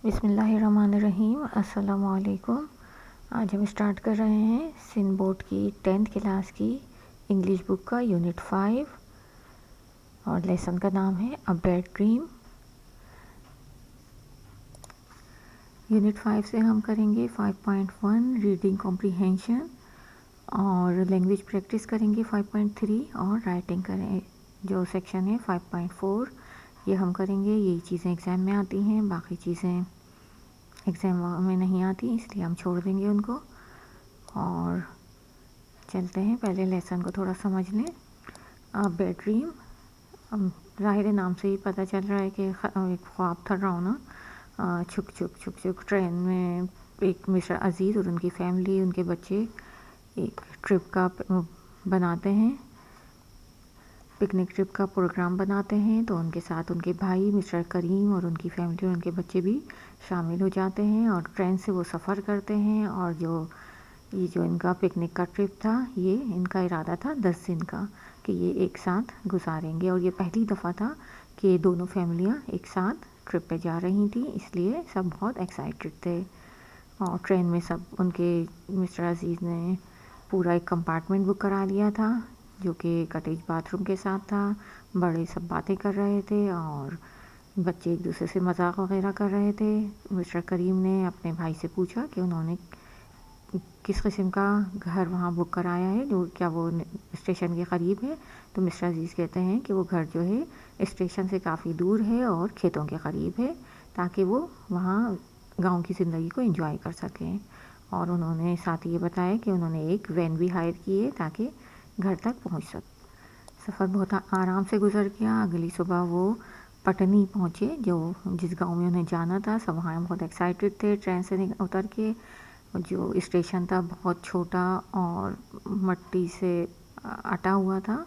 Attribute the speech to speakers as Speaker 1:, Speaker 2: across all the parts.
Speaker 1: बिस्मिल्लाहिर्रहमानिर्रहीम। अस्सलाम वालेकुम। आज हम स्टार्ट कर रहे हैं सिंध बोर्ड की 10th क्लास की इंग्लिश बुक का यूनिट 5 और लेसन का नाम है अ बैड ड्रीम। यूनिट 5 से हम करेंगे 5.1 रीडिंग कॉम्प्रिहेंशन और लैंग्वेज प्रैक्टिस करेंगे 5.3 और राइटिंग करें जो सेक्शन है 5.4 ये हम करेंगे। यही चीज़ें एग्ज़ाम में आती हैं, बाकी चीज़ें एग्ज़ाम में नहीं आती, इसलिए हम छोड़ देंगे उनको और चलते हैं। पहले लेसन को थोड़ा समझ लें। अ बैड ड्रीम, ज़ाहिर नाम से ही पता चल रहा है कि एक ख्वाब था डरावना। छुक छुक छुक छुक ट्रेन में एक मिस्टर अज़ीज़ और उनकी फैमिली, उनके बच्चे एक ट्रिप का बनाते हैं, पिकनिक ट्रिप का प्रोग्राम बनाते हैं। तो उनके साथ उनके भाई मिस्टर करीम और उनकी फैमिली और उनके बच्चे भी शामिल हो जाते हैं और ट्रेन से वो सफ़र करते हैं। और ये जो इनका पिकनिक का ट्रिप था, ये इनका इरादा था 10 दिन का कि ये एक साथ गुजारेंगे। और ये पहली दफ़ा था कि दोनों फैमिलियाँ एक साथ ट्रिप पे जा रही थी, इसलिए सब बहुत एक्साइटेड थे। और ट्रेन में सब उनके मिस्टर अज़ीज़ ने पूरा एक कंपार्टमेंट बुक करा लिया था जो कि कटेज बाथरूम के साथ था। बड़े सब बातें कर रहे थे और बच्चे एक दूसरे से मजाक वगैरह कर रहे थे। मिस्टर करीम ने अपने भाई से पूछा कि उन्होंने किस किस्म का घर वहाँ बुक कराया है, जो क्या वो स्टेशन के करीब है। तो मिस्टर अज़ीज़ कहते हैं कि वो घर जो है स्टेशन से काफ़ी दूर है और खेतों के करीब है, ताकि वो वहाँ गांव की ज़िंदगी को एंजॉय कर सकें। और उन्होंने साथ ये बताया कि उन्होंने एक वैन भी हायर की है ताकि घर तक पहुंच सके। सफ़र बहुत आराम से गुजर गया। अगली सुबह वो पटनी पहुंचे, जो जिस गांव में उन्हें जाना था। सब वहाँ बहुत एक्साइटेड थे। ट्रेन से उतर के जो स्टेशन था बहुत छोटा और मट्टी से अटा हुआ था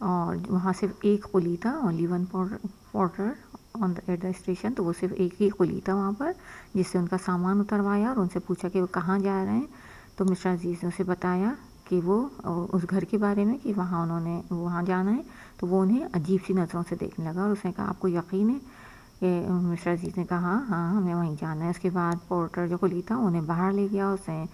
Speaker 1: और वहाँ सिर्फ एक कुली था, only one porter on eight the station. तो वो सिर्फ एक ही कुली था वहाँ पर, जिससे उनका सामान उतरवाया और उनसे पूछा कि वो कहाँ जा रहे हैं। तो मिस्टर अज़ीज़ ने उसे बताया कि वो उस घर के बारे में, कि वहाँ उन्होंने वहाँ जाना है। तो वो उन्हें अजीब सी नज़रों से देखने लगा और उसने कहा, आपको यकीन है? कि मिस्टर अज़ीज़ ने कहा, हाँ हमें वहीं जाना है। उसके बाद पोर्टर जो कुली था उन्हें बाहर ले गया, उसने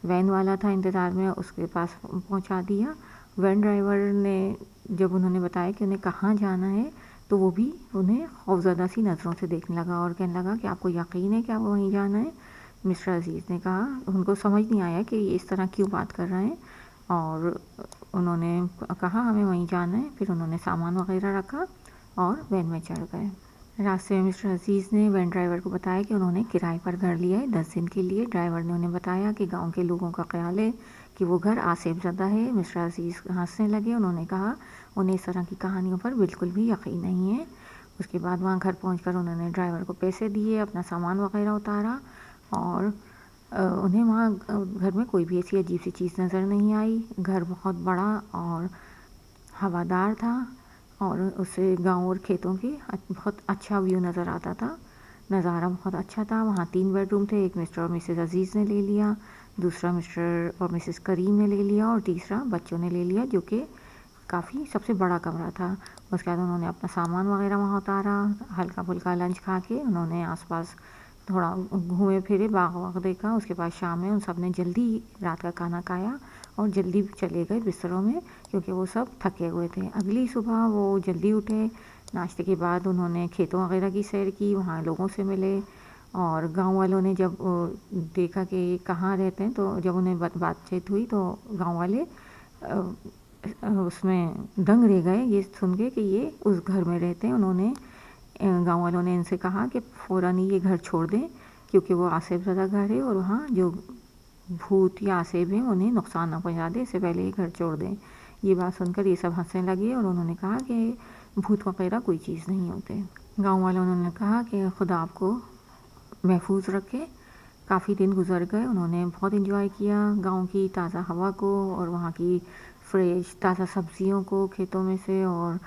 Speaker 1: वैन वाला था इंतज़ार में, उसके पास पहुँचा दिया। वैन ड्राइवर ने जब उन्होंने बताया कि उन्हें कहाँ जाना है, तो वो भी उन्हें खौफज़दा सी नज़रों से देखने लगा और कहने लगा कि आपको यकीन है कि आपको वहीं जाना है? मिस्टर अज़ीज़ ने कहा, उनको समझ नहीं आया कि ये इस तरह क्यों बात कर रहे हैं और उन्होंने कहा हमें वहीं जाना है। फिर उन्होंने सामान वगैरह रखा और वैन में चढ़ गए। रास्ते में मिस्टर अज़ीज़ ने वैन ड्राइवर को बताया कि उन्होंने किराए पर घर लिया है 10 दिन के लिए। ड्राइवर ने उन्हें बताया कि गांव के लोगों का ख्याल है कि वो घर आसिफ ज़दा है। मिस्टर अज़ीज़ हंसने लगे। उन्होंने कहा उन्हें इस तरह की कहानियों पर बिल्कुल भी यकीन नहीं है। उसके बाद वहाँ घर पहुँचकर उन्होंने ड्राइवर को पैसे दिए, अपना सामान वगैरह उतारा और उन्हें वहाँ घर में कोई भी ऐसी अजीब सी चीज़ नज़र नहीं आई। घर बहुत बड़ा और हवादार था और उससे गांव और खेतों की बहुत अच्छा व्यू नज़र आता था। नज़ारा बहुत अच्छा था। वहाँ 3 बेडरूम थे। एक मिस्टर और मिसेस अज़ीज़ ने ले लिया, दूसरा मिस्टर और मिसेस करीम ने ले लिया और तीसरा बच्चों ने ले लिया, जो कि काफ़ी सबसे बड़ा कमरा था। उसके बाद उन्होंने अपना सामान वगैरह वहाँ उतारा। हल्का फुल्का लंच खा के उन्होंने आसपास थोड़ा घूमे फिरे, बाग वाग देखा। उसके बाद शाम में उन सब ने जल्दी रात का खाना खाया और जल्दी चले गए बिस्तरों में, क्योंकि वो सब थके हुए थे। अगली सुबह वो जल्दी उठे। नाश्ते के बाद उन्होंने खेतों वगैरह की सैर की, वहाँ लोगों से मिले और गांव वालों ने जब देखा कि कहाँ रहते हैं, तो जब उन्हें बातचीत हुई तो गांव वाले उसमें दंग रह गए ये सुन के कि ये उस घर में रहते हैं। उन्होंने गांव वालों ने इनसे कहा कि फ़ौरन ही ये घर छोड़ दें, क्योंकि वो आसिफ ज़दा घर है और वहाँ जो भूत या आसिफ हैं उन्हें नुकसान ना पहुँचा दे, इससे पहले ये घर छोड़ दें। ये बात सुनकर ये सब हंसने लगे और उन्होंने कहा कि भूत वगैरह कोई चीज़ नहीं होते। गांव वालों ने कहा कि खुदा आपको महफूज रखे। काफ़ी दिन गुजर गए। उन्होंने बहुत एंजॉय किया गांव की ताज़ा हवा को और वहाँ की फ्रेश ताज़ा सब्जियों को खेतों में से, और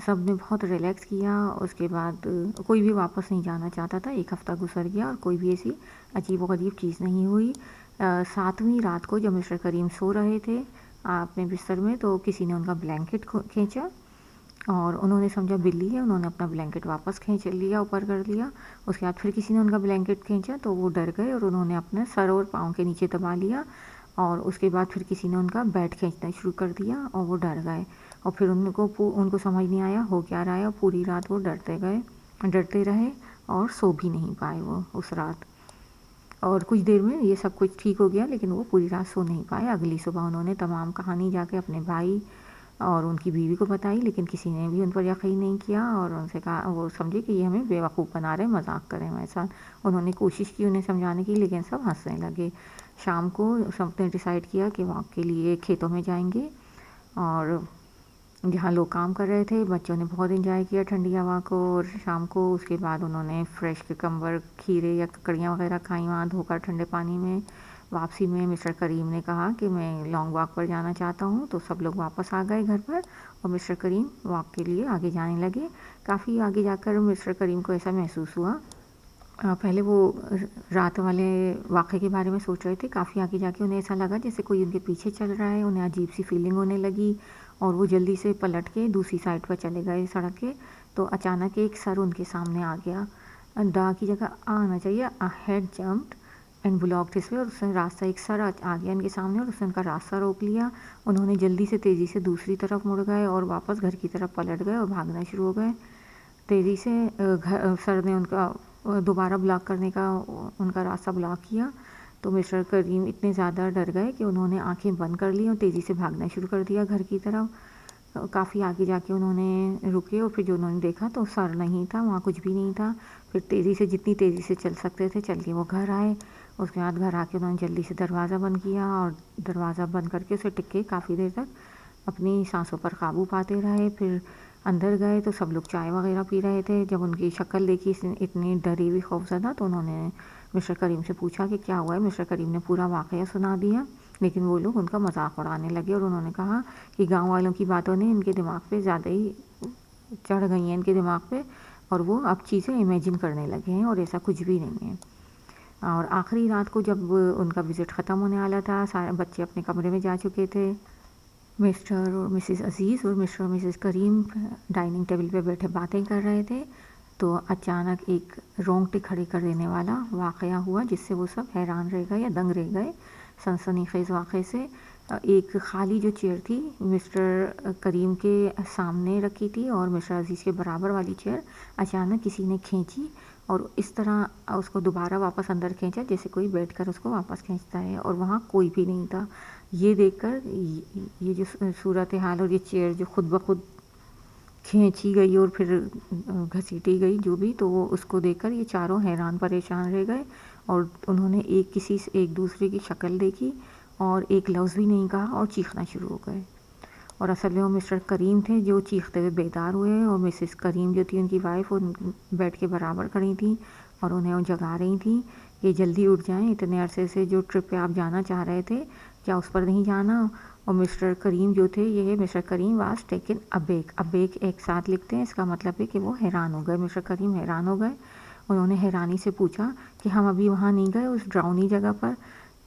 Speaker 1: सब ने बहुत रिलैक्स किया। उसके बाद कोई भी वापस नहीं जाना चाहता था। एक हफ़्ता गुजर गया और कोई भी ऐसी अजीब व गरीब चीज़ नहीं हुई। 7वीं रात को जब मिस्टर करीम सो रहे थे अपने बिस्तर में, तो किसी ने उनका ब्लैंकेट खींचा और उन्होंने समझा बिल्ली है, उन्होंने अपना ब्लैंकेट वापस खींच लिया, ऊपर कर लिया। उसके बाद फिर किसी ने उनका ब्लैंकेट खींचा तो वो डर गए और उन्होंने अपने सर और पाँव के नीचे दबा लिया। और उसके बाद फिर किसी ने उनका बैट खींचना शुरू कर दिया और वो डर गए। और फिर उनको समझ नहीं आया हो क्या रहा है, और पूरी रात वो डरते रहे और सो भी नहीं पाए वो उस रात। और कुछ देर में ये सब कुछ ठीक हो गया, लेकिन वो पूरी रात सो नहीं पाए। अगली सुबह उन्होंने तमाम कहानी जाके अपने भाई और उनकी बीवी को बताई, लेकिन किसी ने भी उन पर यकीन नहीं किया और उनसे कहा, वो समझे कि ये हमें बेवकूफ़ बना रहे, मजाक करें हमारे साथ। उन्होंने कोशिश की उन्हें समझाने की, लेकिन सब हंसने लगे। शाम को सबने डिसाइड किया कि वॉक के लिए खेतों में जाएंगे, और जहाँ लोग काम कर रहे थे बच्चों ने बहुत एंजॉय किया ठंडी हवा को। और शाम को उसके बाद उन्होंने फ्रेश कुकम्बर, खीरे या ककड़ियाँ वगैरह खाई वहाँ धोकर ठंडे पानी में। वापसी में मिस्टर करीम ने कहा कि मैं लॉन्ग वॉक पर जाना चाहता हूँ, तो सब लोग वापस आ गए घर पर और मिस्टर करीम वॉक के लिए आगे जाने लगे। काफ़ी आगे जाकर मिस्टर करीम को ऐसा महसूस हुआ, पहले वो रात वाले वाक़े के बारे में सोच रहे थे, काफ़ी आगे जाके उन्हें ऐसा लगा जैसे कोई उनके पीछे चल रहा है। उन्हें अजीब सी फीलिंग होने लगी और वो जल्दी से पलट के दूसरी साइड पर चले गए सड़क के। तो अचानक एक सर उनके सामने आ गया। द की जगह आना चाहिए, a head jumped and blocked his way. और उसने रास्ता, एक सर आ गया इनके सामने और उसने उनका रास्ता रोक लिया। उन्होंने जल्दी से तेज़ी से दूसरी तरफ मुड़ गए और वापस घर की तरफ पलट गए और भागना शुरू हो गए तेज़ी से। सर ने उनका दोबारा ब्लॉक करने का उनका रास्ता ब्लॉक किया, तो मिस्टर करीम इतने ज़्यादा डर गए कि उन्होंने आंखें बंद कर ली और तेज़ी से भागना शुरू कर दिया घर की तरफ। काफ़ी आगे जाके उन्होंने रुके और फिर जो उन्होंने देखा तो सर नहीं था, वहाँ कुछ भी नहीं था। फिर तेज़ी से, जितनी तेज़ी से चल सकते थे चल के वो घर आए। उसके बाद घर आके उन्होंने जल्दी से दरवाज़ा बंद किया और दरवाज़ा बंद करके उसे टिके काफ़ी देर तक अपनी सांसों पर काबू पाते रहे। फिर अंदर गए तो सब लोग चाय वगैरह पी रहे थे। जब उनकी शक्ल देखी इतनी डरी हुई, खौफज़दा, तो उन्होंने मिस्टर करीम से पूछा कि क्या हुआ है। मिस्टर करीम ने पूरा वाक़या सुना दिया, लेकिन वो लोग उनका मजाक उड़ाने लगे और उन्होंने कहा कि गांव वालों की बातों ने इनके दिमाग पे ज़्यादा ही चढ़ गई हैं इनके दिमाग पे, और वो अब चीज़ें इमेजिन करने लगे हैं और ऐसा कुछ भी नहीं है। और आखिरी रात को जब उनका विज़िट ख़त्म होने वाला था, सारे बच्चे अपने कमरे में जा चुके थे। मिस्टर और मिसेस अज़ीज़ और मिस्टर और मिसेस करीम डाइनिंग टेबल पे बैठे बातें कर रहे थे, तो अचानक एक रोंगटे खड़े कर देने वाला वाक़या हुआ, जिससे वो सब हैरान रह गए या दंग रह गए सनसनीखेज़ वाक़े से। एक खाली जो चेयर थी मिस्टर करीम के सामने रखी थी और मिस्टर अज़ीज़ के बराबर वाली चेयर अचानक किसी ने खींची और इस तरह उसको दोबारा वापस अंदर खींचा जैसे कोई बैठकर उसको वापस खींचता है, और वहाँ कोई भी नहीं था। ये देखकर ये जो सूरत हाल और ये चेयर जो खुद ब खुद खींची गई और फिर घसीटी गई जो भी, तो वो उसको देखकर ये चारों हैरान परेशान रह गए और उन्होंने एक दूसरे की शक्ल देखी और एक लफ्ज़ भी नहीं कहा और चीखना शुरू हो गए। और असल में वो मिस्टर करीम थे जो चीखते हुए बेदार हुए, और मिसेस करीम जो थी उनकी वाइफ, वो बेड के बराबर खड़ी थी और उन्हें वो जगा रही थी कि जल्दी उठ जाएं, इतने अरसे से जो ट्रिप पे आप जाना चाह रहे थे क्या उस पर नहीं जाना। और मिस्टर करीम जो थे, ये मिस्टर करीम वाज टेकन अबेक। अबेक एक साथ लिखते हैं, इसका मतलब है कि वो हैरान हो गए। मिस्टर करीम हैरान हो गए। उन्होंने हैरानी से पूछा कि हम अभी वहाँ नहीं गए उस ड्राउनी जगह पर।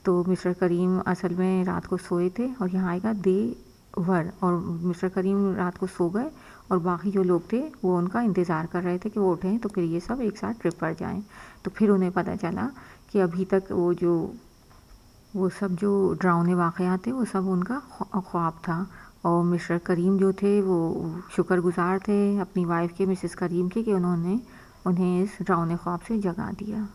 Speaker 1: तो मिस्टर करीम असल में रात को सोए थे और यहाँ आएगा दे वर, और मिस्टर करीम रात को सो गए और बाकी जो लोग थे वो उनका इंतज़ार कर रहे थे कि वो उठें तो फिर ये सब एक साथ ट्रिप पर जाएं। तो फिर उन्हें पता चला कि अभी तक वो सब जो डरावने वाक़यात थे वो सब उनका ख्वाब था, और मिस्टर करीम जो थे वो शुक्रगुज़ार थे अपनी वाइफ के, मिसेस करीम के, कि उन्होंने उन्हें इस डरावने ख्वाब से जगा दिया।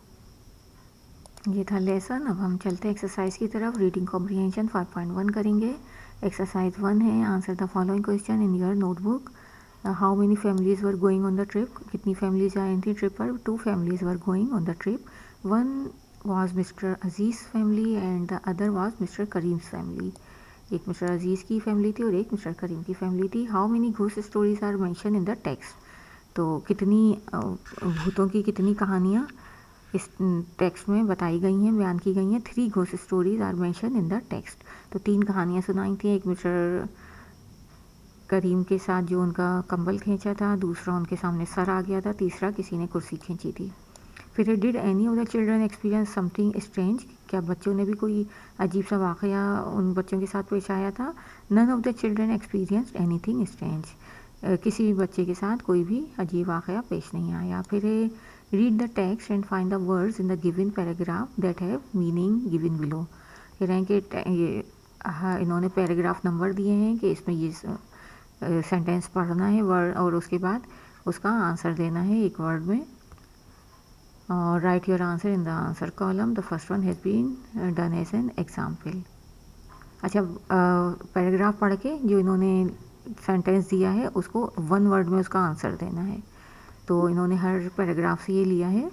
Speaker 1: ये था लेसन। अब हम चलते हैं एक्सरसाइज की तरफ। रीडिंग कॉम्प्रिहेंशन 5.1 करेंगे। एक्सरसाइज 1 है, answer the following question in your notebook. How many families were going on the trip? कितनी फैमिलीज आई थी ट्रिप पर? 2 families were going on the trip. 1 was Mr. Aziz family and the other was Mr. Kareem's family. एक mister अजीज़ की family थी और एक mister करीम की family थी। How many ghost stories are mention in the text? तो कितनी भूतों की कितनी कहानियाँ इस टेक्स्ट में बताई गई हैं, बयान की गई हैं। 3 ghost stories are mention in the text. तो 3 कहानियाँ सुनाई थी। एक मिस्टर करीम के साथ जो उनका कंबल खींचा था, दूसरा उनके सामने सर आ गया था, तीसरा किसी ने कुर्सी खींची थी। फिर did any of the children experience something strange? क्या बच्चों ने भी कोई अजीब सा वाक़या उन बच्चों के साथ पेश आया था? None of the children experienced anything strange. किसी भी बच्चे के साथ कोई भी अजीब वाक़या पेश नहीं आया। फिर read the text and find the words in the given paragraph that have meaning given below. कह रहे हैं कि ये इन्होंने पैराग्राफ नंबर दिए हैं कि इसमें ये सेंटेंस पढ़ना है वर्ड और उसके बाद उसका आंसर देना है एक वर्ड में। और write your answer in the answer column. The first one has been done as an example. अच्छा, पैराग्राफ पढ़ के जो इन्होंने सेंटेंस दिया है उसको वन वर्ड में उसका आंसर देना है। तो इन्होंने हर पैराग्राफ से ये लिया है।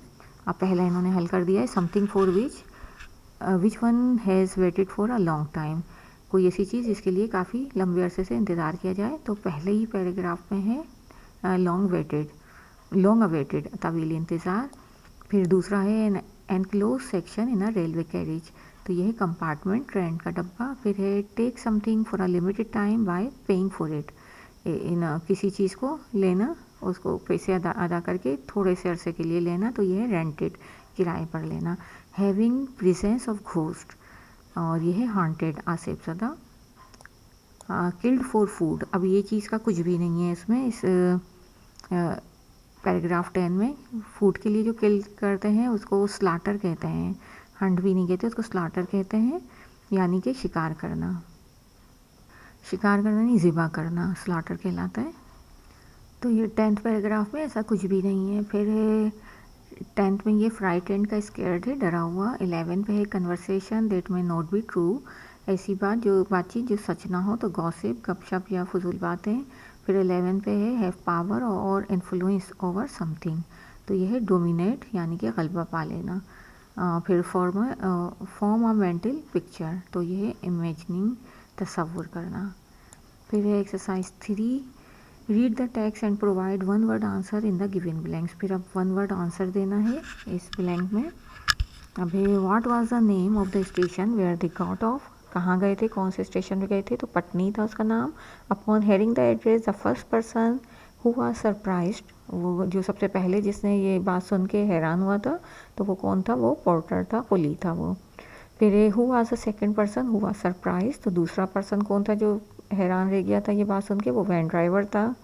Speaker 1: अब पहला इन्होंने हल कर दिया है, something for which one has waited for a long time. कोई ऐसी चीज़ जिसके लिए काफ़ी लंबे अरसे से इंतज़ार किया जाए। तो पहले ही पैराग्राफ में है लॉन्ग अवेटेड, तवील इंतज़ार। फिर दूसरा है enclose section in a railway carriage, तो यह है कंपार्टमेंट, ट्रेन का डब्बा। फिर है take something for a limited time by paying for it, किसी चीज़ को लेना, उसको पैसे अदा करके थोड़े से अरसे के लिए लेना, तो यह है रेंटेड, किराए पर लेना। हैविंग प्रेजेंस ऑफ घोस्ट, और यह है हॉन्टेड, आसिफ ज़दा। किल्ड फॉर फूड, अब ये चीज़ का कुछ भी नहीं है इसमें। इस पैराग्राफ 10 में फूड के लिए जो किल करते हैं उसको स्लाटर कहते हैं, हंट भी नहीं कहते, उसको स्लाटर कहते हैं, यानी कि शिकार करना नहीं, ज़िबा करना स्लाटर कहलाता है। तो ये 10th पैराग्राफ में ऐसा कुछ भी नहीं है। फिर 10th में ये फ्राइटेंड का स्केयर्ड है, डरा हुआ। 11 पे है conversation that may not be true, ऐसी बातचीत जो सच ना हो, तो गॉसिप, गपशप या फजूल बातें। फिर 11 पे है हैव पावर और इन्फ्लुएंस ओवर समथिंग, तो यह है डोमिनेट, यानी कि गलबा पा लेना। फिर फॉर्म अ मेंटल पिक्चर, तो यह है इमेजिनिंग, तसव्वुर करना। फिर है exercise 3, read the text and provide one word answer in the given blanks. फिर अब वन वर्ड आंसर देना है इस ब्लैंक में। अभी what was the name of the station where they got off, कहाँ गए थे, कौन से स्टेशन पे गए थे, तो पटनी था उसका नाम। Upon hearing the address the first person who was surprised, वो जो सबसे पहले जिसने ये बात सुन के हैरान हुआ था, तो वो कौन था, वो पोर्टर था, कुली था वो। फिर who was the second person who was surprised, तो दूसरा पर्सन कौन था जो हैरान रह गया था ये बात सुन के, वो वैन ड्राइवर था।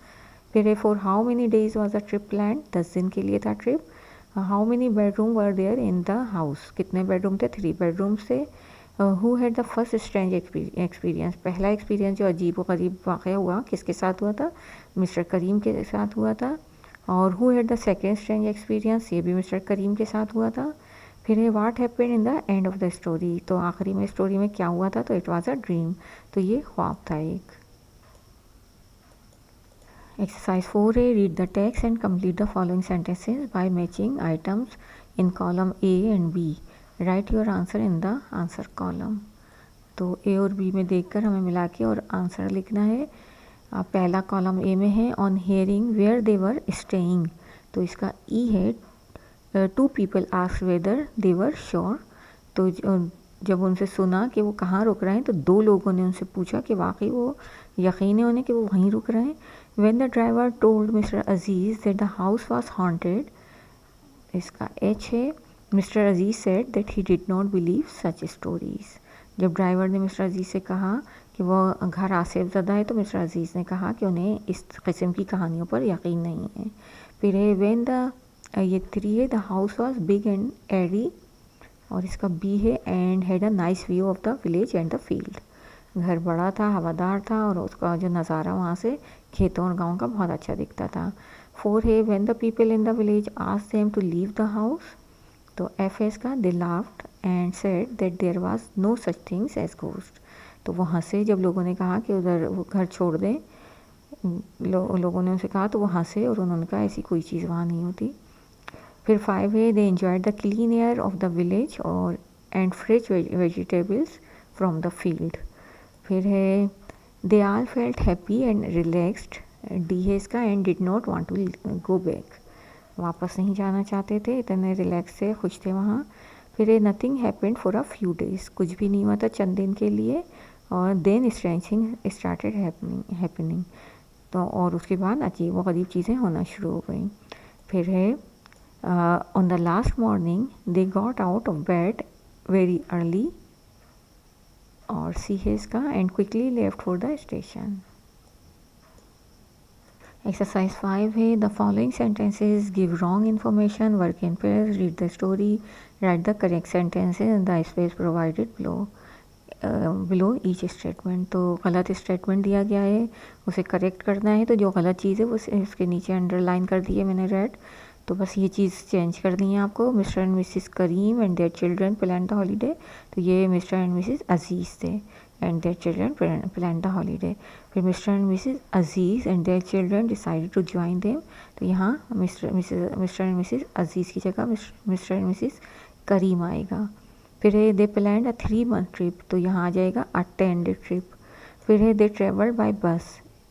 Speaker 1: फिर for how many days was the trip plan, 10 दिन के लिए था trip. How many bedroom were there in the house, कितने बेडरूम थे, 3 बेडरूम थे। Who had the first strange experience, पहला एक्सपीरियंस जो अजीब व गरीब वाक़या हुआ किसके साथ हुआ था, मिस्टर करीम के साथ हुआ था। और who had the second strange experience, ये भी मिस्टर करीम के साथ हुआ था। फिर है what happened in the end of the story, तो आखिरी में स्टोरी में क्या हुआ था, तो इट वाज अ ड्रीम, तो ये ख्वाब था एक। एक्सरसाइज 4 है read the text and complete the following sentences by matching items in column A and B, write your answer in the answer column. तो ए और बी में देखकर हमें मिला के और आंसर लिखना है। पहला कॉलम ए में है on hearing where they were staying, तो इसका ई है। 2 people asked whether they were sure, तो जब उनसे सुना कि वो कहाँ रुक रहे हैं, तो 2 लोगों ने उनसे पूछा कि वाकई वो यकीन है उन्हें कि वो वहीं रुक रहे हैं। When the driver told mister Aziz that the house was haunted, इसका एच है। Mister Aziz said that he did not believe such stories, जब ड्राइवर ने मिस्टर अजीज़ से कहा कि वह घर आसिफ ज़दा है, तो मिस्टर अजीज़ ने कहा कि उन्हें इस किस्म की कहानियों पर यकीन नहीं है। फिर है व्हेन द, ये 3 है, the house was big and airy, और इसका बी है and had a nice view of the village and the field, घर बड़ा था, हवादार था, और उसका जो नज़ारा वहाँ से खेतों और गाँव का बहुत अच्छा दिखता था। 4 है when the people in the village asked them to leave the house, तो एफ है इसका, they laughed and said that there was no such things as ghost, तो वो हंसे जब लोगों ने कहा कि उधर वो घर छोड़ दें। लोगों ने उनसे कहा तो वो हंसे और उन्होंने कहा ऐसी कोई चीज़ वहाँ नहीं होती। फिर 5 है they enjoyed the clean air of the village और and fresh vegetables from the field. फिर है they all felt happy and relaxed, D है इसका, and did not want to go back, वापस नहीं जाना चाहते थे, इतने रिलैक्स से खुश थे वहाँ। फिर है nothing happened for a few days, कुछ भी नहीं हुआ था चंद दिन के लिए। और then strange thing started happening, तो और उसके बाद अजीब व गरीब चीज़ें होना शुरू हो गई। फिर है on the last morning they got out of bed very early, और सी है इसका, and quickly left for the station. Exercise 5 है the following sentences give wrong information, work in pairs, read the story, right the correct sentences in the space provided below each statement. तो गलत statement दिया गया है, उसे correct करना है। तो जो गलत चीज़ है वो उसके नीचे अंडरलाइन कर दी है मैंने रेड, तो बस ये चीज़ चेंज करनी है आपको। Mr and Mrs Karim and their children plan the holiday, तो ये मिस्टर एंड मिसिस अजीज़ थे and their children plan the holiday. फिर Mr and Mrs Aziz and their children decided to join them, तो यहाँ मिस्टर एंड मिसिस अजीज़ की जगह mister and Mrs करीम आएगा। फिर है दे प्लान अ 3 month ट्रिप, तो यहाँ आ जाएगा अ 10-day ट्रिप। फिर है दे ट्रेवल बाय बस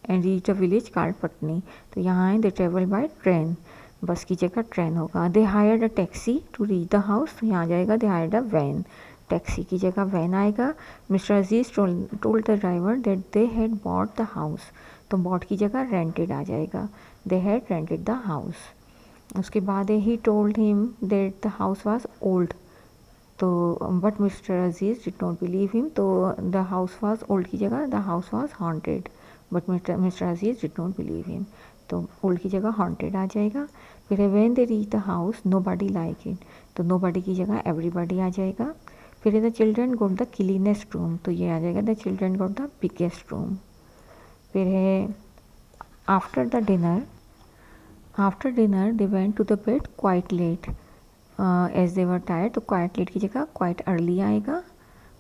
Speaker 1: and reach a village called Patni, तो यहाँ है दे ट्रेवल बाय ट्रेन, बस की जगह ट्रेन होगा। They hired a taxi to reach the house, तो यहाँ आ जाएगा they hired a van, taxi की जगह वैन आएगा। Mr Aziz told the driver that they had bought the house, तो बॉट की जगह रेंटेड आ जाएगा, they had rented the house. उसके बाद ही told him that the house was old, तो but Mr Aziz did not believe him, तो द हाउस वाज ओल्ड की जगह the house was haunted, but Mr Aziz did not believe him, तो old की जगह हॉन्टेड आ जाएगा। फिर when they reach the house nobody like it, तो नो बडी की जगह एवरीबडी आ जाएगा। फिर the children got the cleanest room, तो ये आ जाएगा the children got the biggest room. फिर है after dinner they went to the bed quite late as they were tired, तो क्वाइट लेट की जगह क्वाइट अर्ली आएगा।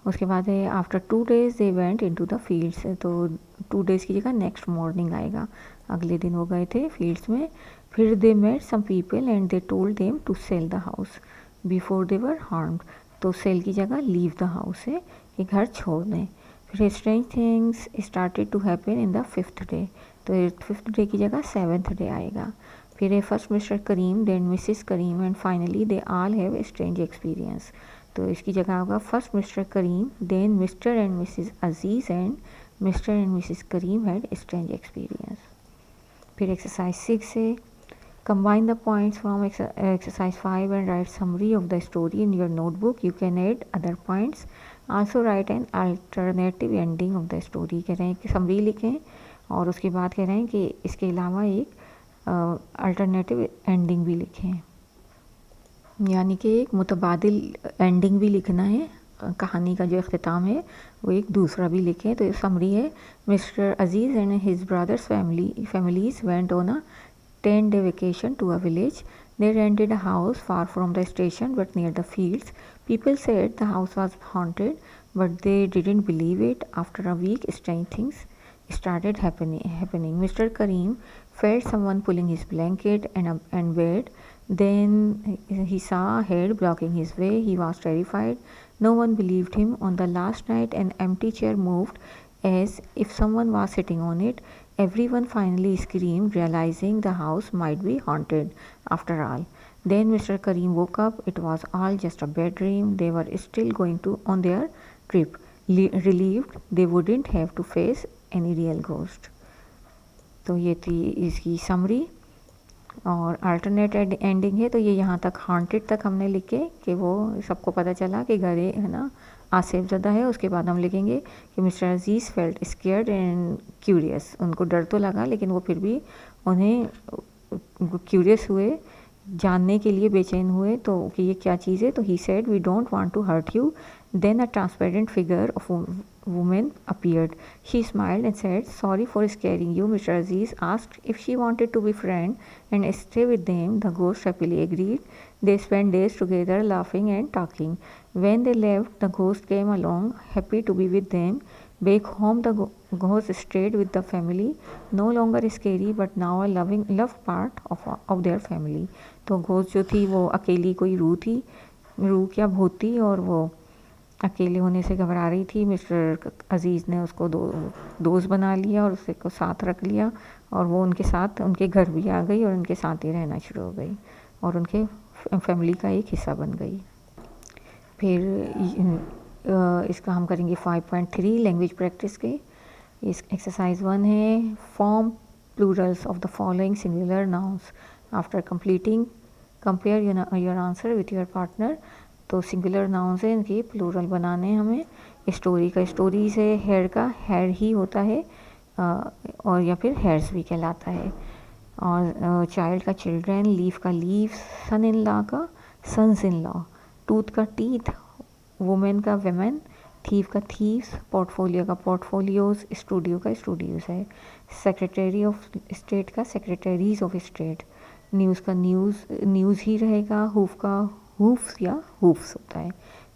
Speaker 1: उसके बाद है after 2 days they went into the fields, तो 2 days की जगह नेक्स्ट मॉर्निंग आएगा, अगले दिन वो गए थे फील्ड्स में। फिर they met some people and they told them to sell the house before they were harmed, तो सेल की जगह लीव द हाउस है कि घर छोड़ दें। फिर strange things started to happen in the 5th day, तो 5th day की जगह 7th day आएगा। फिर है first Mr Karim then Mrs Karim and finally they all have strange experience, तो इसकी जगह होगा first Mr Karim then Mr and Mrs Aziz and Mr and Mrs Karim had strange experience. फिर एक्सरसाइज 6 है combine the points from exercise 5 and write summary of the story in your notebook, you can add other points, also write an alternative ending of the story. कह रहे हैं कि summary लिखें और उसके बाद कह रहे हैं कि इसके अलावा एक अल्टरनेटिव एंडिंग भी लिखें, यानी कि एक मुतबादिल एंडिंग भी लिखना है, कहानी का जो अख्तिताम है वो एक दूसरा भी लिखें। तो समरी है mister Aziz and his brothers families went on a 10-day vacation to a village. They rented a house far from the station but near the fields. People said the house was haunted but they didn't believe it. After a week strange things started happening. Mr. Karim felt someone pulling his blanket and bed. Then he saw a head blocking his way. He was terrified. No one believed him. On the last night, an empty chair moved as if someone was sitting on it. Everyone finally screamed, realizing the house might be haunted after all. Then Mr. Karim woke up. It was all just a bad dream. They were still going on their trip, relieved they wouldn't have to face any real ghost. तो ये थी इसकी summary और alternate ending है, तो ये यहाँ तक हॉन्टेड तक हमने लिखे कि वो सबको पता चला कि घर है ना आसिफ ज़दा है। उसके बाद हम लिखेंगे कि mister Aziz felt scared and curious, उनको डर तो लगा लेकिन वो फिर भी उन्हें क्यूरियस हुए, जानने के लिए बेचैन हुए तो कि ये क्या चीज़ है। तो he said we don't want to hurt you. Then a transparent figure of woman appeared. She smiled and said, sorry for scaring you. Mr. Aziz asked if she wanted to be friend and stay with them. The ghost happily agreed. They spent days together laughing and talking. When they left, the ghost came along, happy to be with them. Back home, the ghost stayed with the family, no longer scary but now a loved part of their family. तो ghost जो थी वो अकेली कोई रूह क्या भूत थी और वो अकेले होने से घबरा रही थी। मिस्टर अजीज़ ने उसको दोस्त बना लिया और उसको साथ रख लिया और वो उनके साथ उनके घर भी आ गई और उनके साथ ही रहना शुरू हो गई और उनके फैमिली का एक हिस्सा बन गई। फिर इसका हम करेंगे 5.3 लैंग्वेज प्रैक्टिस के। इस एक्सरसाइज 1 है form Plurals of the following singular nouns after completing compare your answer with your partner. तो सिंगुलर नाउन्स है, इनके प्लूरल बनाने हमें। स्टोरी का स्टोरी से हेयर का हेयर ही होता है और या फिर हेयर्स भी कहलाता है। और चाइल्ड का चिल्ड्रन, लीफ का लीव्स, सन इन लॉ का सन्स इन लॉ, टूथ का टीथ, वुमेन का वेमेन, थीव का थीव्स, पोर्टफोलियो का पोर्टफोलियोज, स्टूडियो का स्टूडियोज है, सेक्रेटरी ऑफ स्टेट का सेक्रेटरीज ऑफ स्टेट, न्यूज़ का न्यूज़ ही रहेगा, हूफ का हूफ्स या हूफ्स होता है,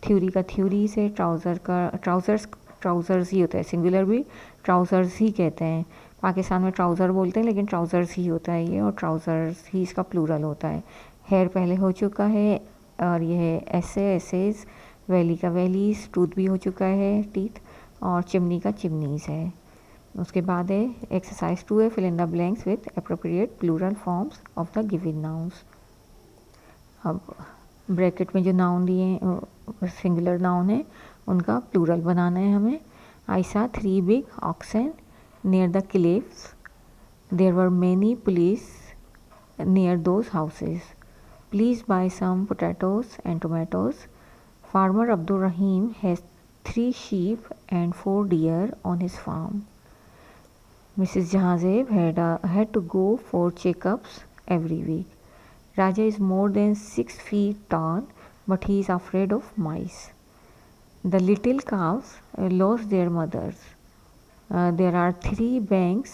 Speaker 1: थ्योरी का थ्योरीज है, ट्राउज़र का ट्राउज़र्स ही होता है, सिंगुलर भी ट्राउज़र्स ही कहते हैं। पाकिस्तान में ट्राउज़र बोलते हैं लेकिन ट्राउज़र्स ही होता है ये, और ट्राउज़र्स ही इसका प्लूरल होता है। हेयर पहले हो चुका है, और ये है एसेज, वैली का वैलीज, टूथ भी हो चुका है टीथ, और चिमनी का चिमनीज़ है। उसके बाद है एक्सरसाइज 2 है, fill in the blanks with appropriate plural forms of the given nouns. अब ब्रैकेट में जो नाउन दिए सिंगुलर नाउन है उनका प्लूरल बनाना है हमें। I saw 3 big oxen near the cliffs. There were many police near those houses. Please buy some potatoes and tomatoes. Farmer Abdul Rahim has 3 sheep and 4 deer on his farm. Mrs. Jahazeb had to go for checkups every week. Raja is more than 6 feet tall, but he is afraid of mice. The little calves lost their mothers. There are 3 banks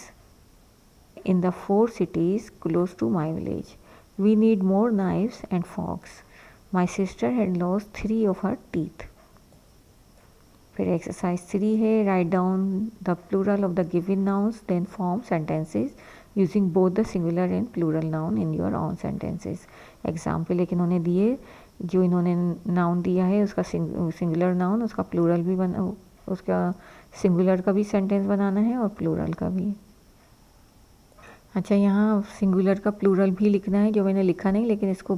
Speaker 1: in the 4 cities close to my village. We need more knives and forks. My sister had lost 3 of her teeth. फिर exercise 3 है, write down the plural of the given nouns then form sentences using both the singular and plural noun in your own sentences. Example एक इन्होंने दिए, जो इन्होंने noun दिया है उसका सिंगुलर नाउन, उसका प्लूरल भी उसका सिंगुलर का भी सेंटेंस बनाना है और प्लूरल का भी। अच्छा, यहाँ सिंगुलर का प्लूरल भी लिखना है, जो मैंने लिखा नहीं लेकिन इसको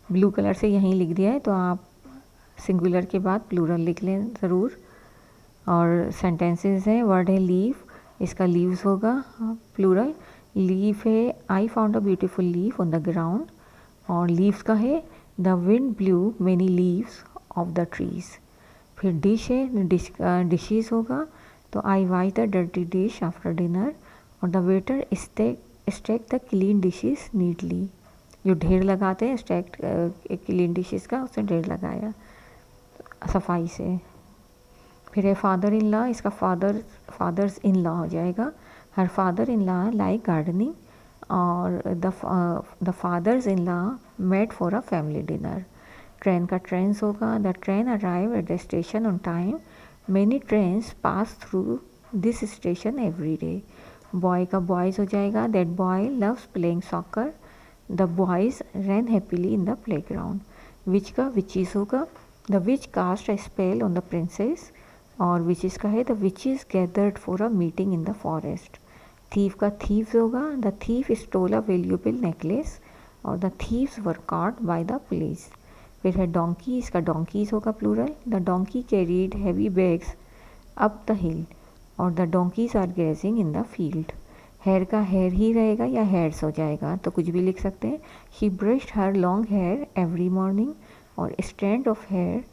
Speaker 1: ब्लू कलर से यहीं लिख दिया है, तो आप सिंगुलर के बाद प्लूरल लिख लें ज़रूर। और सेंटेंसेस हैं, वर्ड है लीफ, इसका लीव्स होगा प्लूरल। लीफ है, I found a beautiful leaf on the ground, और लीव्स का है the wind blew many leaves off the trees. फिर डिश है, डिशेस होगा, तो I wash the dirty dish after dinner, और the waiter stack the clean dishes neatly. जो ढेर लगाते हैं स्टैक क्लीन डिशेस का, उससे ढेर लगाया सफाई से। फिर है फादर इन लॉ, इसका फादर्स इन लॉ हो जाएगा। हर father in law like gardening, और the fathers in law met for a family dinner. Train का ट्रेन्स होगा, the train arrive at the station on time, many trains pass through this station every day. Boy का boys हो जाएगा, that boy loves playing soccer, the boys run happily in the play ground. Witch का witches होगा, the witch cast a spell on the princess, और witches का है the witches gathered for a meeting in the forest. Thief का thieves होगा, the thief stole a valuable necklace, और the thieves were caught by the police. फिर है donkey, इसका donkeys होगा plural, the donkey carried heavy bags up the hill, और the donkeys are grazing in the field. Hair का hair ही रहेगा या हेयर्स हो जाएगा, तो कुछ भी लिख सकते हैं। She brushed her long hair every morning, और strand of hair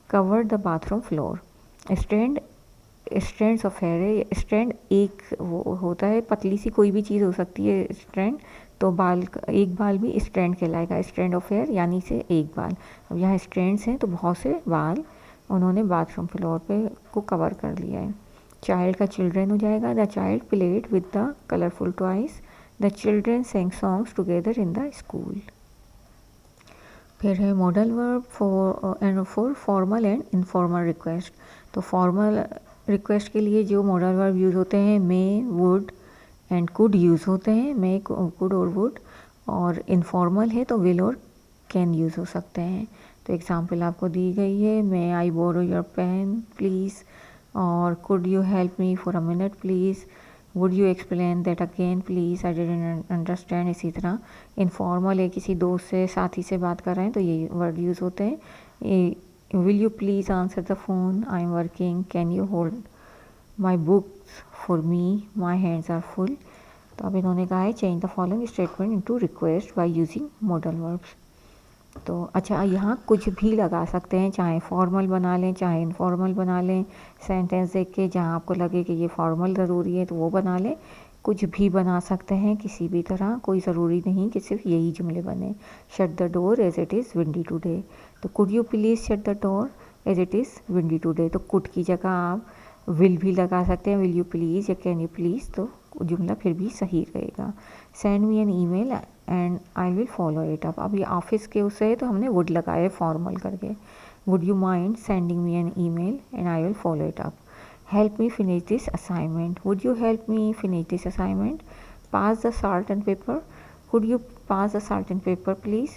Speaker 1: covered the bathroom floor. Strands of hair है, स्ट्रैंड एक वो होता है, पतली सी कोई भी चीज़ हो सकती है स्ट्रैंड, तो एक बाल भी स्ट्रैंड कहलाएगा, स्ट्रैंड ऑफ हेयर यानी से एक बाल। अब यहाँ स्ट्रैंड्स हैं तो बहुत से बाल उन्होंने बाथरूम फ्लोर पे को कवर कर लिया है। चाइल्ड का चिल्ड्रन हो जाएगा, the child played with the colourful toys, the children sang songs together in the school. फिर है modal verb for formal and informal request. तो फॉर्मल रिक्वेस्ट के लिए जो मॉडल वर्ब यूज़ होते हैं, may, would and could use होते हैं, मे, कुड और वुड। और इनफॉर्मल है तो विल और कैन यूज़ हो सकते हैं। तो एग्जांपल आपको दी गई है, मे I borrow your pen please, और could you help me for a minute please, would you explain that again please, I didn't understand. इसी तरह इनफॉर्मल है, किसी दोस्त से साथी से बात कर रहे हैं तो ये वर्ड यूज़ होते हैं। Will you please answer the phone, I am working, can you hold my books for me, my hands are full. तो अब इन्होंने कहा है change the following statement into request by using modal verbs. तो अच्छा, यहाँ कुछ भी लगा सकते हैं, चाहे फॉर्मल बना लें चाहे इनफॉर्मल बना लें। सेंटेंस देख के जहाँ आपको लगे कि ये फॉर्मल ज़रूरी है तो वो बना लें, कुछ भी बना सकते हैं किसी भी तरह, कोई ज़रूरी नहीं कि सिर्फ यही जुमले बने। Shut the door as it is windy today, तो could you please shut the door as it is windy today, तो कुड की जगह आप विल भी लगा सकते हैं, विल यू प्लीज़ या कैन यू प्लीज़, तो जुमला फिर भी सही रहेगा। Send me an email and I will follow it up, अब ये ऑफिस के उससे है तो हमने वुड लगाए फॉर्मल करके। Would you mind sending me an email and I will follow it up. Help me finish this assignment. Would you help me finish this assignment? Pass the salt and pepper. Could you pass the salt and pepper, please?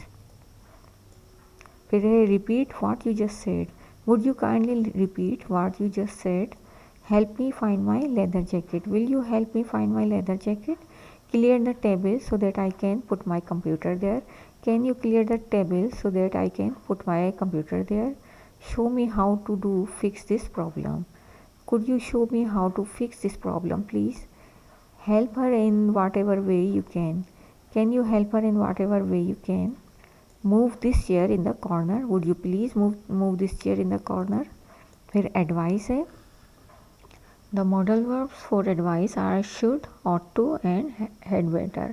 Speaker 1: फिर repeat what you just said. Would you kindly repeat what you just said? Help me find my leather jacket. Will you help me find my leather jacket? Clear the table so that I can put my computer there. Can you clear the table so that I can put my computer there? Show me how to fix this problem. Could you show me how to fix this problem, please? Help her in whatever way you can. Can you help her in whatever way you can? Move this chair in the corner. Would you please move this chair in the corner? फिर advice है. The modal verbs for advice are should, ought to and had better.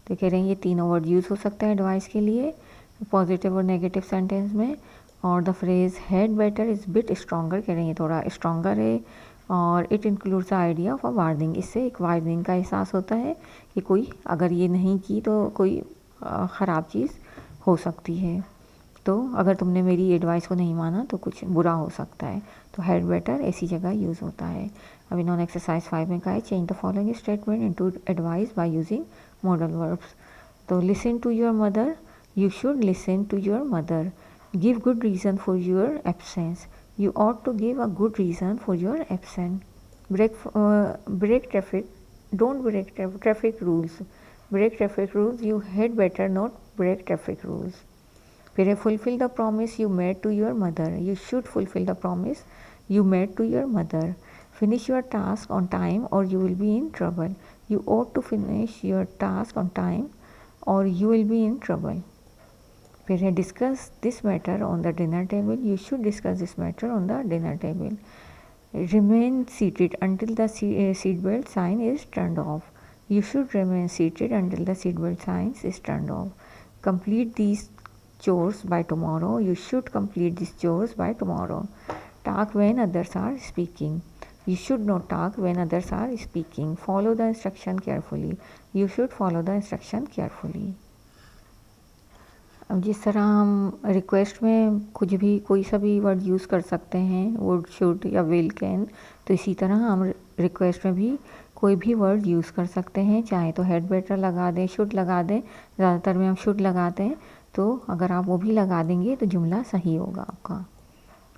Speaker 1: तो कह रहे हैं ये तीनों word use हो सकते हैं एडवाइस के लिए पॉजिटिव और नेगेटिव सेंटेंस में। और the phrase had better is bit stronger, कह रहे हैं ये थोड़ा स्ट्रॉन्गर है। और it includes the idea of a warning, इससे एक वार्निंग का एहसास होता है कि कोई अगर ये नहीं की तो कोई ख़राब चीज़ हो सकती है, तो अगर तुमने मेरी एडवाइस को नहीं माना तो कुछ बुरा हो सकता है। तो हैड बेटर ऐसी जगह यूज़ होता है। अभी नॉन एक्सरसाइज 5 में कहा है change the following statement into advice by using modal verbs. तो listen to your mother, you should listen to your mother. Give good reason for your absence, you ought to give a good reason for your absence. Break traffic, don't break traffic rules. Break traffic rules, you had better not break traffic rules. फिर fulfill the promise you made to your mother, you should fulfill the promise you made to your mother. Finish your task on time or you will be in trouble, you ought to finish your task on time or you will be in trouble. फिर है discuss this matter on the dinner table, you should discuss this matter on the dinner table. Remain seated until the seat belt sign is turned off, you should remain seated until the seat belt sign is turned off. Complete these chores by tomorrow, you should complete this chores by tomorrow. Talk when others are speaking, you should not talk when others are speaking. Follow the instruction carefully, you should follow the instruction carefully. अब जिस तरह हम request में कुछ भी कोई सा भी वर्ड यूज़ कर सकते हैं, वुड, शुड या विल, कैन, तो इसी तरह हम रिक्वेस्ट में भी कोई भी वर्ड यूज़ कर सकते हैं। चाहे तो हैड बेटर लगा दें, शुड लगा दें, ज़्यादातर में हम शुड लगाते हैं, तो अगर आप वो भी लगा देंगे तो जुमला सही होगा आपका।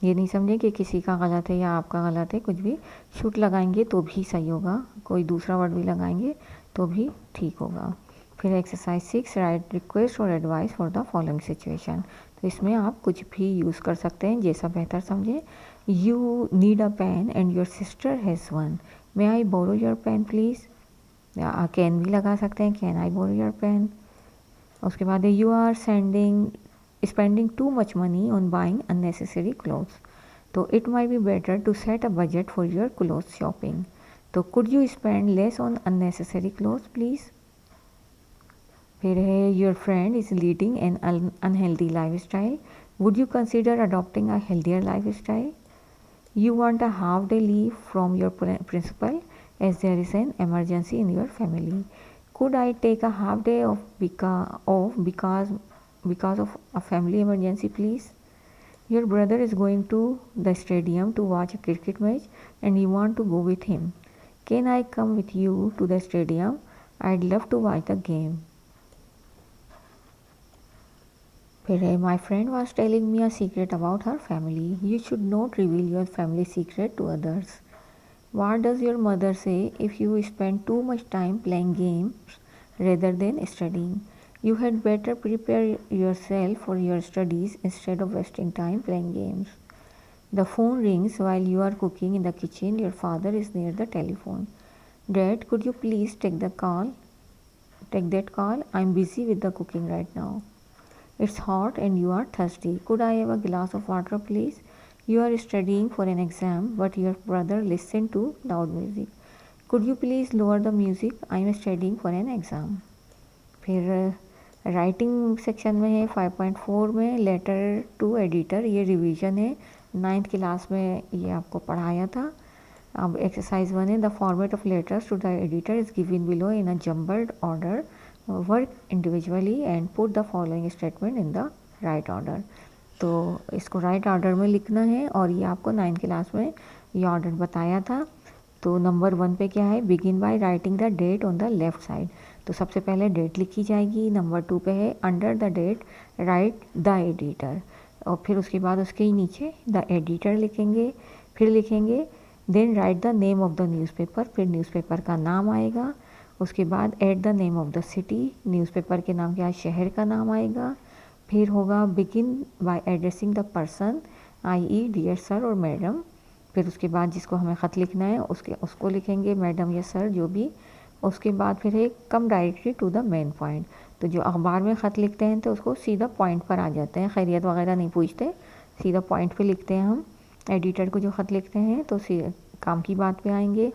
Speaker 1: ये नहीं समझें कि किसी का गलत है या आपका गलत है, कुछ भी शुड लगाएंगे तो भी सही होगा, कोई दूसरा वर्ड भी लगाएंगे तो भी ठीक होगा। फिर एक्सरसाइज 6 राइट रिक्वेस्ट और advice for the following situation, तो इसमें आप कुछ भी यूज़ कर सकते हैं जैसा बेहतर समझें। You need a pen and your sister has one, may I borrow your pen please, या कैन भी लगा सकते हैं, can I borrow your pen. उसके बाद you are spending too much money on buying unnecessary clothes, तो it might be better to set a budget for your clothes shopping, तो could you spend less on unnecessary clothes please। फिर है your friend is leading an unhealthy lifestyle, would you consider adopting a healthier lifestyle। you want a half day leave from your principal as there is an emergency in your family, could I take a half day off because of a family emergency please। your brother is going to the stadium to watch a cricket match and you want to go with him, can I come with you to the stadium, I'd love to watch the game। फिर है my friend was telling me a secret about her family, you should not reveal your family secret to others। what does your mother say if you spend too much time playing games rather than studying, you had better prepare yourself for your studies instead of wasting time playing games। the phone rings while you are cooking in the kitchen, your father is near the telephone, dad could you please take that call, I'm busy with the cooking right now। it's hot and you are thirsty, could I have a glass of water please, you are studying for an exam but your brother listens to loud music, could you please lower the music, I am studying for an exam. फिर writing section में है 5.4 में letter to editor, ये revision है, 9th class में ये आपको पढ़ाया था। अब एक्सरसाइज 1 है, the format of letters to the editor is given below in a jumbled order, work individually and put the following statement in the right order. तो इसको राइट ऑर्डर में लिखना है और ये आपको 9th क्लास में ये ऑर्डर बताया था। तो नंबर 1 पे क्या है, begin by writing the date on the left side, तो सबसे पहले डेट लिखी जाएगी। नंबर 2 पे है under the date write the editor, और फिर उसके बाद उसके ही नीचे द एडिटर लिखेंगे। फिर लिखेंगे then write the name of the newspaper, फिर न्यूज़पेपर का नाम आएगा। उसके बाद at the name of the city, newspaper के नाम क्या, शहर का नाम आएगा। फिर होगा begin by addressing the person, i.e. Dear sir और मैडम। फिर उसके बाद जिसको हमें ख़त लिखना है उसको लिखेंगे मैडम या सर जो भी। उसके बाद फिर है come directly to the main point, तो जो अखबार में ख़त लिखते हैं तो उसको सीधा पॉइंट पर आ जाते हैं, खैरियत वगैरह नहीं पूछते, सीधा पॉइंट पे लिखते हैं हम। एडिटर को जो ख़त लिखते हैं तो काम की बात पे आएंगे,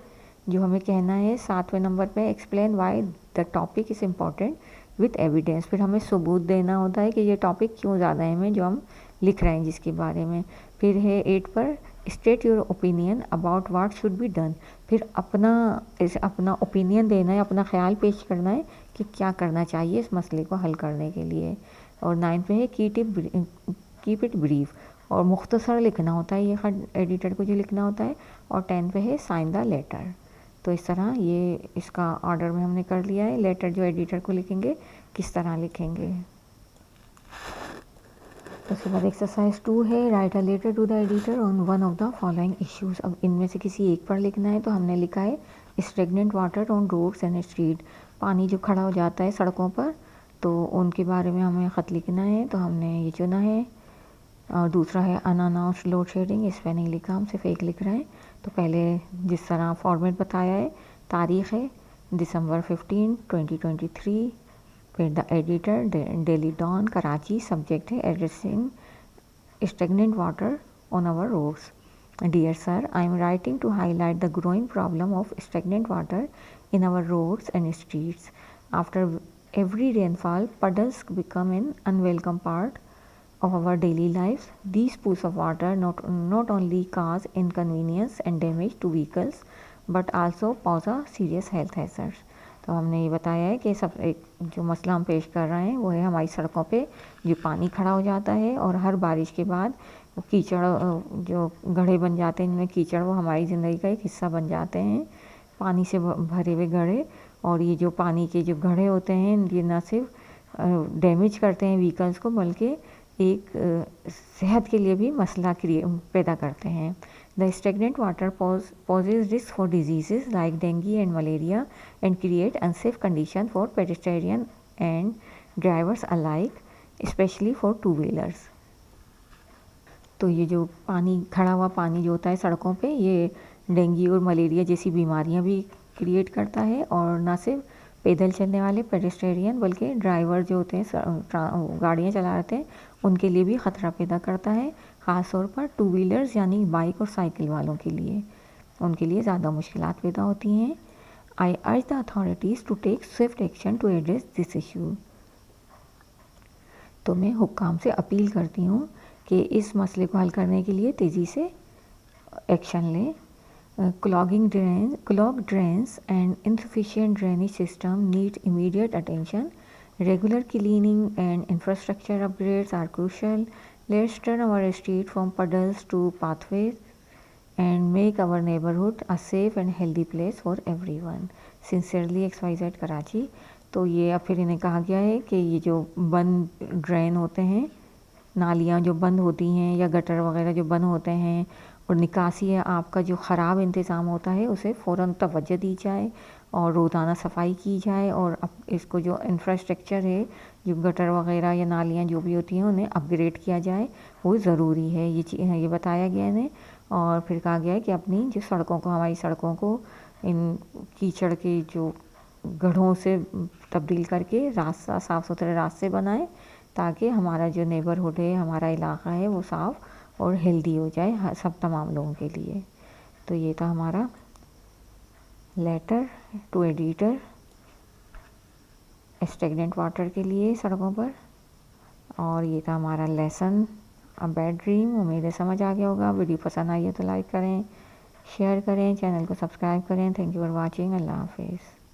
Speaker 1: जो हमें कहना है 7वें नंबर पे explain why the topic is important with evidence, फिर हमें सबूत देना होता है कि ये टॉपिक क्यों ज़्यादा है हमें जो हम लिख रहे हैं जिसके बारे में। फिर है 8 पर state your opinion about what should be done, फिर अपना ओपिनियन देना है, अपना ख्याल पेश करना है कि क्या करना चाहिए इस मसले को हल करने के लिए। और 9 पे है कीप इट ब्रीफ, और मुख्तसर लिखना होता है ये खत एडिटर को जो लिखना होता है। और 10 पे है साइन द लेटर। तो इस तरह ये इसका ऑर्डर में हमने कर लिया है, लेटर जो एडिटर को लिखेंगे किस तरह लिखेंगे। उसके बाद एक्सरसाइज 2 है write a letter to the editor on one of the following issues. अब इनमें से किसी एक पर लिखना है, तो हमने लिखा है stagnant water on roads and street, पानी जो खड़ा हो जाता है सड़कों पर, तो उनके बारे में हमें ख़त लिखना है, तो हमने ये चुना है। और दूसरा है अनअनाउंस्ड लोड शेडिंग, इस पर नहीं लिखा, हम सिर्फ एक लिख रहे हैं। तो पहले जिस तरह फॉर्मेट बताया है, तारीख़ है दिसंबर 15, 2023। फिर the editor daily Dawn Karachi, subject है addressing stagnant water on our roads. Dear sir, I am writing to highlight the growing problem of stagnant water in our roads and streets. After every rainfall, puddles become an unwelcome part of our daily lives. These pools of water not only cause inconvenience and damage to vehicles, but also pose a serious health hazards. तो हमने ये बताया है कि सब एक जो मसला हम पेश कर रहे हैं वो है हमारी सड़कों पे जो पानी खड़ा हो जाता है, और हर बारिश के बाद कीचड़ जो गड्ढे बन जाते हैं इनमें कीचड़, वो हमारी ज़िंदगी का एक हिस्सा बन जाते हैं, पानी से भरे हुए गड्ढे। और ये जो पानी के जो गड्ढे होते हैं ये न सिर्फ डैमेज करते हैं व्हीकल्स को, बल्कि एक सेहत के लिए भी मसला पैदा करते हैं। The stagnant water poses risk for disease like dengue and malaria and create unsafe condition for pedestrian and drivers alike, specially for 2 wheelers. तो ये जो पानी खड़ा हुआ पानी जो होता है सड़कों पे, ये डेंगू और मलेरिया जैसी बीमारियां भी क्रिएट करता है, और ना सिर्फ पैदल चलने वाले पेडेस्ट्रियन बल्कि ड्राइवर जो होते हैं गाड़ियाँ चला रहे हैं उनके लिए भी ख़तरा पैदा करता है, ख़ास तौर पर 2 व्हीलर्स यानी बाइक और साइकिल वालों के लिए, उनके लिए ज़्यादा मुश्किलात पैदा होती हैं। I urge the authorities to take swift action to address this issue. तो मैं हुक्काम से अपील करती हूँ कि इस मसले को हल करने के लिए तेज़ी से एक्शन लें। Clogged drains and insufficient drainage system need immediate attention. Regular cleaning and infrastructure upgrades are crucial. Let's turn our street from puddles to pathways and make our neighborhood a safe and healthy place for everyone. Sincerely XYZ Karachi. तो ये अब फिर इन्हें कहा गया है कि ये जो बंद ड्रेन होते हैं, नालियाँ जो बंद होती हैं या गटर वगैरह जो बंद होते हैं, और निकासी है आपका जो ख़राब इंतज़ाम होता है उसे फ़ौरन तवज्जो दी जाए और रोज़ाना सफाई की जाए, और अब इसको जो इंफ्रास्ट्रक्चर है जो गटर वगैरह या नालियाँ जो भी होती हैं उन्हें अपग्रेड किया जाए, वो ज़रूरी है। ये बताया गया है। और फिर कहा गया है कि अपनी जो सड़कों को, हमारी सड़कों को इन कीचड़ के जो गड्ढों से तब्दील करके रास्ता साफ़ सुथरे रास्ते बनाएं, ताकि हमारा जो नेबरहुड है, हमारा इलाका है, वो साफ़ और हेल्दी हो जाए सब तमाम लोगों के लिए। तो ये था हमारा letter to editor stagnant water के लिए सड़कों पर। और ये था हमारा लेसन अ बैड ड्रीम। उम्मीद है समझ आ गया होगा। वीडियो पसंद आई है तो लाइक करें, शेयर करें, चैनल को सब्सक्राइब करें। Thank you for watching. अल्लाह हाफिज़।